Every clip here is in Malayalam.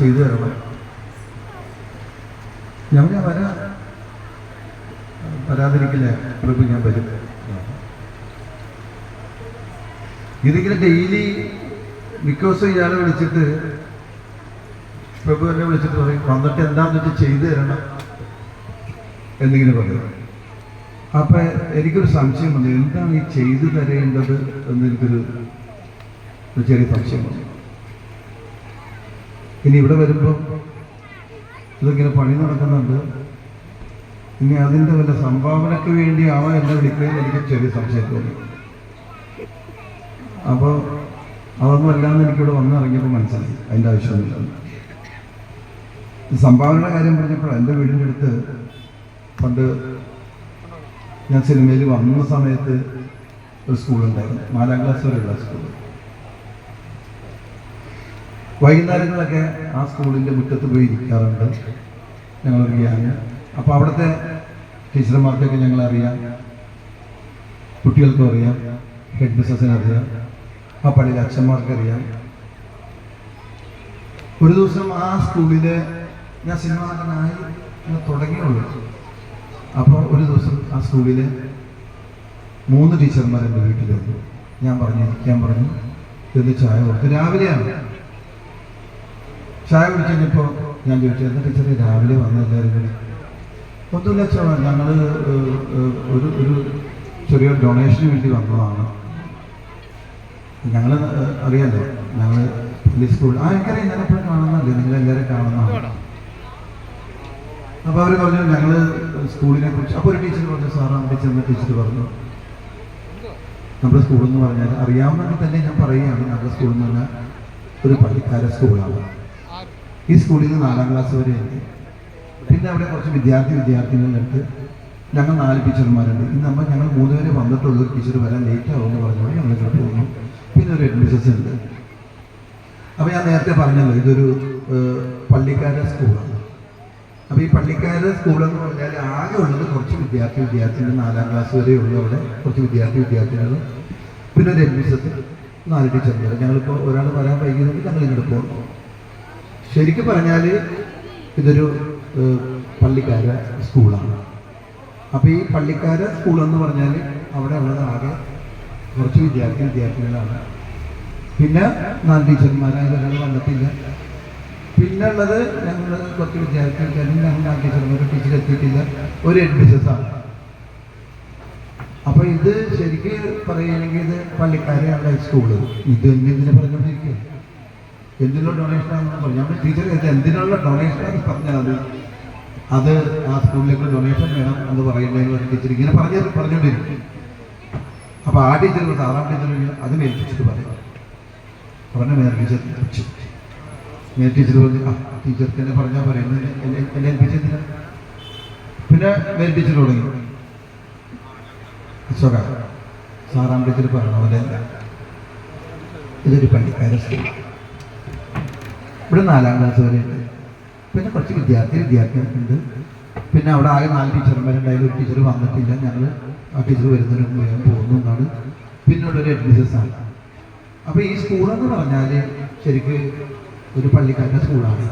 ചെയ്തു തരണം. ഞാൻ വരാതിരിക്കില്ല പ്രഭു, ഞാൻ വരും. ഇതിങ്ങനെ ഡെയിലി മിക്ക ദിവസം ഇയാളെ വിളിച്ചിട്ട് പ്രഭു എന്നെ വിളിച്ചിട്ട് പറയും, വന്നിട്ട് എന്താണെന്ന് വെച്ചാൽ ചെയ്തു തരണം എന്നിങ്ങനെ പറയും. അപ്പം എനിക്കൊരു സംശയം വന്നു, എന്താണ് ഈ ചെയ്തു തരേണ്ടത് എന്ന് എനിക്കൊരു ചെറിയ സംശയം വന്നു. ഇനി ഇവിടെ വരുമ്പോൾ ഇതിങ്ങനെ പണി നടക്കുന്നുണ്ട്, ഇനി അതിൻ്റെ വല്ല സംഭാവനയ്ക്ക് വേണ്ടിയാണോ എന്നെ വിളിക്കുന്നത് എനിക്ക് ചെറിയ സംശയം തോന്നി. അപ്പോൾ അതൊന്നും അല്ലാന്ന് എനിക്കിവിടെ വന്നിറങ്ങിയപ്പോൾ മനസ്സിലായി അതിൻ്റെ ആവശ്യമൊന്നുമില്ല. സംഭാവനയുടെ കാര്യം പറഞ്ഞപ്പോൾ എൻ്റെ വീടിൻ്റെ അടുത്ത് പണ്ട് ഞാൻ സിനിമയിൽ വന്ന സമയത്ത് ഒരു സ്കൂളുണ്ടായിരുന്നു, 4ാം ക്ലാസ് വരെയുള്ള സ്കൂൾ. വൈകുന്നേരങ്ങളൊക്കെ ആ സ്കൂളിൻ്റെ മുറ്റത്ത് പോയി ഇരിക്കാറുണ്ട് ഞങ്ങളൊരു ഗ്യാങ്. അപ്പോൾ അവിടുത്തെ ടീച്ചർമാർക്കൊക്കെ ഞങ്ങളറിയാം, കുട്ടികൾക്കും അറിയാം, ഹെഡ് മിസ്സസിന് അറിയാം, ആ പള്ളിയിലെ അച്ഛന്മാർക്കറിയാം. ഒരു ദിവസം ആ സ്കൂളിൽ ഞാൻ സിനിമ നടനായി തുടങ്ങിയുള്ളൂ. അപ്പോൾ ഒരു ദിവസം ആ സ്കൂളിൽ 3 ടീച്ചർമാർ എൻ്റെ വീട്ടിൽ വന്നു. ഞാൻ പറഞ്ഞു ഇരിക്കാൻ പറഞ്ഞു, എന്ന് ചായ കൊടുത്തു. രാവിലെയാണ് ചായ കുടിച്ച് കഴിഞ്ഞപ്പോൾ ഞാൻ ചോദിച്ചു, എന്താ ടീച്ചറെ രാവിലെ വന്ന എല്ലാവരും കൂടി? ഒന്നുമില്ല ചോ, ഞങ്ങൾ ഒരു ചെറിയൊരു ഡൊണേഷന് വേണ്ടി വന്നതാണ്. ഞങ്ങൾ അറിയാമല്ലോ, ഞങ്ങൾ പള്ളി സ്കൂൾ എനിക്കറിയാം, ഞാനെപ്പോഴും കാണുന്നല്ലേ, നിങ്ങളെല്ലാവരും കാണുന്നതാണ്. അപ്പോൾ അവർ പറഞ്ഞു ഞങ്ങൾ സ്കൂളിനെ കുറിച്ച്. അപ്പോൾ ഒരു ടീച്ചർ പറഞ്ഞു, സാറാം ടീച്ചർ ടീച്ചർ പറഞ്ഞു, നമ്മുടെ സ്കൂളെന്ന് പറഞ്ഞാൽ അറിയാവുന്നതിൽ തന്നെ ഞാൻ പറയുകയാണ്, നമ്മുടെ സ്കൂൾ എന്ന് പറഞ്ഞാൽ ഒരു പള്ളിക്കാര സ്കൂളാണ്. ഈ സ്കൂളിൽ നിന്ന് 4ാം ക്ലാസ് വരെ ഉണ്ട്. പിന്നെ അവിടെ കുറച്ച് വിദ്യാർത്ഥികളുണ്ട്. ഞങ്ങൾ 4 ടീച്ചർമാരുണ്ട്. ഇന്ന് ഞങ്ങൾ 3 പേരെ വന്നിട്ടുള്ളൂ, ഒരു ടീച്ചർ വരാൻ ലേറ്റ് ആവുമെന്ന് പറഞ്ഞോളൂ ഞങ്ങളിങ്ങോട്ട് പോകുന്നു. പിന്നെ ഒരു ഹെഡ് മിസ്സസ് ഉണ്ട്. അപ്പോൾ ഞാൻ നേരത്തെ പറഞ്ഞല്ലോ ഇതൊരു പള്ളിക്കാര സ്കൂളാണ്. അപ്പോൾ ഈ പള്ളിക്കാര സ്കൂളെന്ന് പറഞ്ഞാൽ ആകെ ഉള്ളത് കുറച്ച് വിദ്യാർത്ഥികൾ 4ാം ക്ലാസ് വരെ ഉള്ളൂ. അവിടെ കുറച്ച് വിദ്യാർത്ഥികൾ, പിന്നെ ഒരു ഹെഡ് മിസ്സസ്, 4 ടീച്ചർമാർ. ഞങ്ങളിപ്പോൾ ഒരാൾ വരാൻ വൈകുന്നത് ഞങ്ങൾ ഇങ്ങോട്ട് പോകുന്നു. ശരിക്കും പറഞ്ഞാൽ ഇതൊരു പള്ളിക്കാര സ്കൂളാണ്. അപ്പോൾ ഈ പള്ളിക്കാര സ്കൂളെന്ന് പറഞ്ഞാൽ അവിടെ ഉള്ളത് ആകെ കുറച്ച് വിദ്യാർത്ഥികളാണ്. പിന്നെ 4 ടീച്ചർമാരായ ഒരാൾ വന്നിട്ടില്ല. പിന്നെ ഉള്ളത് ഞങ്ങൾ കുറച്ച് വിദ്യാർത്ഥികൾ, ഞങ്ങൾ 4 ടീച്ചർമാർ, ടീച്ചർ എത്തിയിട്ടില്ല, ഒരു ഹെഡ് മിസ്സസാണ്. അപ്പോൾ ഇത് ശരിക്കും പറയുകയാണെങ്കിൽ ഇത് പള്ളിക്കാരെയാണ് സ്കൂള്. ഇത് എന്തിനെ പറഞ്ഞുകൊണ്ടിരിക്കുക, എന്തിനുള്ള ഡൊണേഷനാണെന്ന് പറഞ്ഞു. അപ്പോൾ ടീച്ചർ എന്തിനുള്ള ഡൊണേഷനാണ് പറഞ്ഞത്, അത് ആ സ്കൂളിലേക്ക് ഡൊണേഷൻ വേണം എന്ന് പറയുന്നതിന് ടീച്ചർ ഇങ്ങനെ പറഞ്ഞുകൊണ്ടിരിക്കും. അപ്പോൾ ആ ടീച്ചർ 6ാം ടീച്ചർ അത് മേൽപ്പിച്ചിട്ട് പറയും, പറഞ്ഞ മേൽ ടീച്ചർ പറഞ്ഞു, ടീച്ചർക്ക് എന്നെ പറഞ്ഞാൽ പറയും, എന്നെ ഏൽപ്പിച്ചതില്ല. പിന്നെ മേൽ ടീച്ചർ തുടങ്ങി, അശോക 6ാം ടീച്ചർ പറഞ്ഞ പോലെ ഇതൊരു പള്ളിക്കാര സ്കൂൾ, ഇവിടെ 4ാം ക്ലാസ് വരെ ഉണ്ട്. പിന്നെ കുറച്ച് വിദ്യാർത്ഥികളുണ്ട്. പിന്നെ അവിടെ ആകെ 4 ടീച്ചർമാരുണ്ടായാലും ഒരു ടീച്ചർ വന്നിട്ടില്ല, ഞങ്ങൾ ആ ടീച്ചർ വരുന്നതിന് മുമ്പ് വേഗം പോകുന്നു എന്നാണ്. പിന്നീട് ഒരു ഹെഡ് മിസ്സസാണ്. അപ്പോൾ ഈ സ്കൂളെന്ന് പറഞ്ഞാൽ ശരിക്ക് ഒരു പള്ളിക്കാരുടെ സ്കൂളാണ്.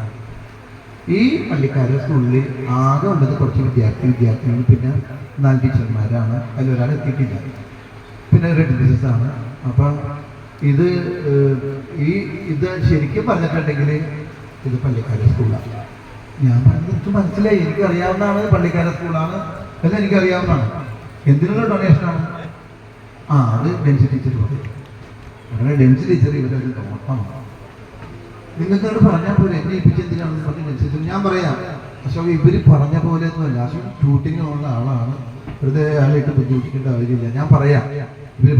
ഈ പള്ളിക്കാരുടെ സ്കൂളിൽ ആകെ ഉള്ളത് കുറച്ച് വിദ്യാർത്ഥികൾ, പിന്നെ 4 ടീച്ചർമാരാണ്. അതിലൊരാൾ എത്തിയിട്ടില്ല, പിന്നെ ഒരു ഹെഡ് മിസ്സസാണ്. അപ്പം ഇത് ശരിക്കും പറഞ്ഞിട്ടുണ്ടെങ്കിൽ ഇത് പള്ളിക്കാരുടെ സ്കൂളാണ്. ഞാൻ പറഞ്ഞത് എനിക്ക് മനസ്സിലായി, എനിക്കറിയാവുന്നതാണ് പള്ളിക്കാരുടെ സ്കൂളാണ്, എല്ലാം എനിക്കറിയാവുന്നതാണ്. എന്തിനുള്ള ഡൊണേഷനാണ്? അത് ഡെൻസി ടീച്ചർ പറയും. അങ്ങനെ ഡെൻസി ടീച്ചർ ഇവരൊരു നോട്ടമാണ്. നിങ്ങൾക്കത് പറഞ്ഞാൽ പോലെ എന്നെ ഏൽപ്പിച്ചെന്തിനാണെന്ന് പറഞ്ഞ് ഡെൻസി ടീച്ചർ ഞാൻ പറയാം, അശോക് ഇവർ പറഞ്ഞ പോലെ ഒന്നുമല്ല, അശോക് ഷൂട്ടിങ്ങിനുള്ള ആളാണ്, വെറുതെ ആളായിട്ട് ബുദ്ധിമുട്ടിക്കേണ്ട ആവശ്യമില്ല. ഞാൻ പറയാം, ഇവർ